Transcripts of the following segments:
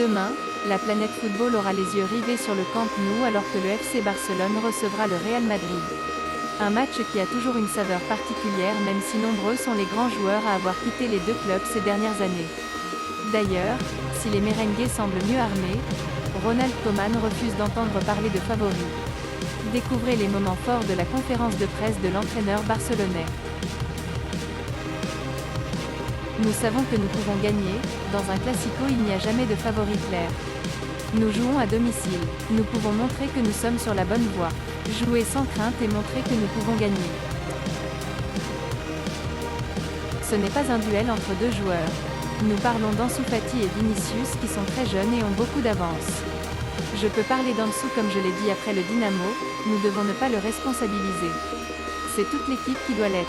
Demain, la planète football aura les yeux rivés sur le Camp Nou alors que le FC Barcelone recevra le Real Madrid. Un match qui a toujours une saveur particulière même si nombreux sont les grands joueurs à avoir quitté les deux clubs ces dernières années. D'ailleurs, si les merengues semblent mieux armés, Ronald Koeman refuse d'entendre parler de favoris. Découvrez les moments forts de la conférence de presse de l'entraîneur barcelonais. Nous savons que nous pouvons gagner, dans un classico il n'y a jamais de favori clair. Nous jouons à domicile, nous pouvons montrer que nous sommes sur la bonne voie. Jouer sans crainte et montrer que nous pouvons gagner. Ce n'est pas un duel entre deux joueurs. Nous parlons d'Ansu Fati et Vinicius qui sont très jeunes et ont beaucoup d'avance. Je peux parler d'Ansu comme je l'ai dit après le Dynamo, nous devons ne pas le responsabiliser. C'est toute l'équipe qui doit l'être.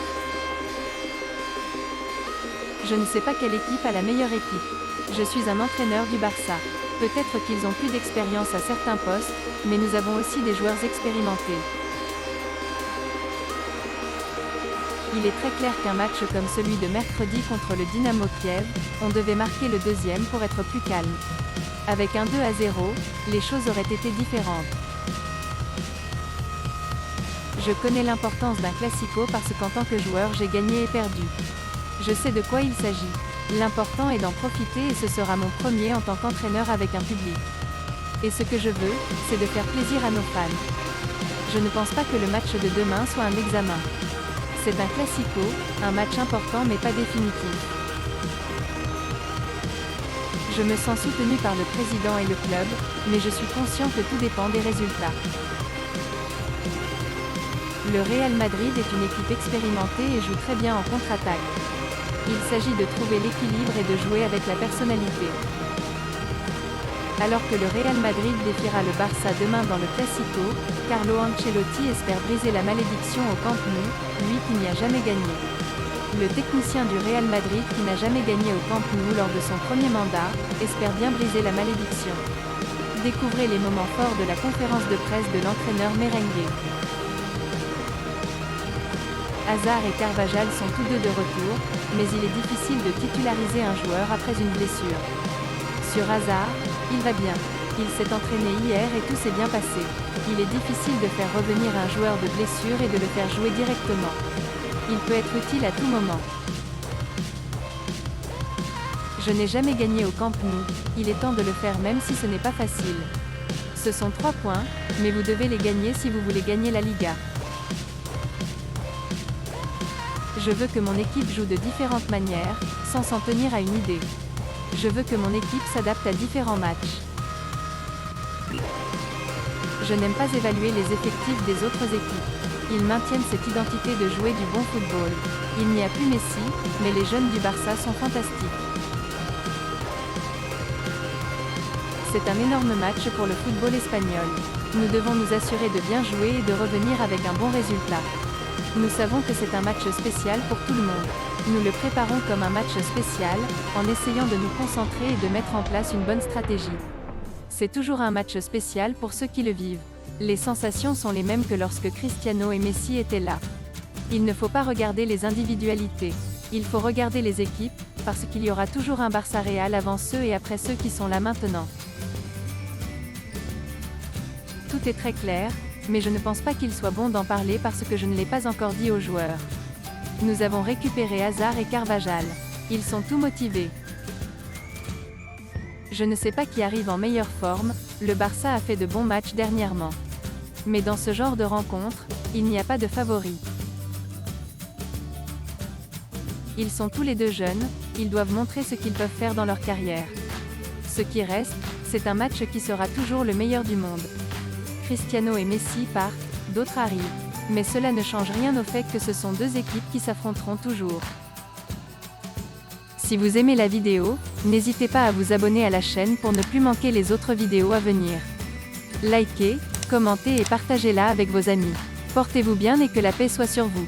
Je ne sais pas quelle équipe a la meilleure équipe. Je suis un entraîneur du Barça. Peut-être qu'ils ont plus d'expérience à certains postes, mais nous avons aussi des joueurs expérimentés. Il est très clair qu'un match comme celui de mercredi contre le Dynamo Kiev, on devait marquer le deuxième pour être plus calme. Avec un 2-0, les choses auraient été différentes. Je connais l'importance d'un classico parce qu'en tant que joueur j'ai gagné et perdu. Je sais de quoi il s'agit. L'important est d'en profiter et ce sera mon premier en tant qu'entraîneur avec un public. Et ce que je veux, c'est de faire plaisir à nos fans. Je ne pense pas que le match de demain soit un examen. C'est un classico, un match important mais pas définitif. Je me sens soutenu par le président et le club, mais je suis conscient que tout dépend des résultats. Le Real Madrid est une équipe expérimentée et joue très bien en contre-attaque. Il s'agit de trouver l'équilibre et de jouer avec la personnalité. Alors que le Real Madrid défiera le Barça demain dans le Classico, Carlo Ancelotti espère briser la malédiction au Camp Nou, lui qui n'y a jamais gagné. Le technicien du Real Madrid qui n'a jamais gagné au Camp Nou lors de son premier mandat, espère bien briser la malédiction. Découvrez les moments forts de la conférence de presse de l'entraîneur merengue. Hazard et Carvajal sont tous deux de retour, mais il est difficile de titulariser un joueur après une blessure. Sur Hazard, il va bien. Il s'est entraîné hier et tout s'est bien passé. Il est difficile de faire revenir un joueur de blessure et de le faire jouer directement. Il peut être utile à tout moment. Je n'ai jamais gagné au Camp Nou, il est temps de le faire même si ce n'est pas facile. Ce sont 3 points, mais vous devez les gagner si vous voulez gagner la Liga. Je veux que mon équipe joue de différentes manières, sans s'en tenir à une idée. Je veux que mon équipe s'adapte à différents matchs. Je n'aime pas évaluer les effectifs des autres équipes. Ils maintiennent cette identité de jouer du bon football. Il n'y a plus Messi, mais les jeunes du Barça sont fantastiques. C'est un énorme match pour le football espagnol. Nous devons nous assurer de bien jouer et de revenir avec un bon résultat. Nous savons que c'est un match spécial pour tout le monde. Nous le préparons comme un match spécial, en essayant de nous concentrer et de mettre en place une bonne stratégie. C'est toujours un match spécial pour ceux qui le vivent. Les sensations sont les mêmes que lorsque Cristiano et Messi étaient là. Il ne faut pas regarder les individualités. Il faut regarder les équipes, parce qu'il y aura toujours un Barça Real avant ceux et après ceux qui sont là maintenant. Tout est très clair, mais je ne pense pas qu'il soit bon d'en parler parce que je ne l'ai pas encore dit aux joueurs. Nous avons récupéré Hazard et Carvajal. Ils sont tout motivés. Je ne sais pas qui arrive en meilleure forme, le Barça a fait de bons matchs dernièrement. Mais dans ce genre de rencontre, il n'y a pas de favori. Ils sont tous les deux jeunes, ils doivent montrer ce qu'ils peuvent faire dans leur carrière. Ce qui reste, c'est un match qui sera toujours le meilleur du monde. Cristiano et Messi partent, d'autres arrivent. Mais cela ne change rien au fait que ce sont deux équipes qui s'affronteront toujours. Si vous aimez la vidéo, n'hésitez pas à vous abonner à la chaîne pour ne plus manquer les autres vidéos à venir. Likez, commentez et partagez-la avec vos amis. Portez-vous bien et que la paix soit sur vous.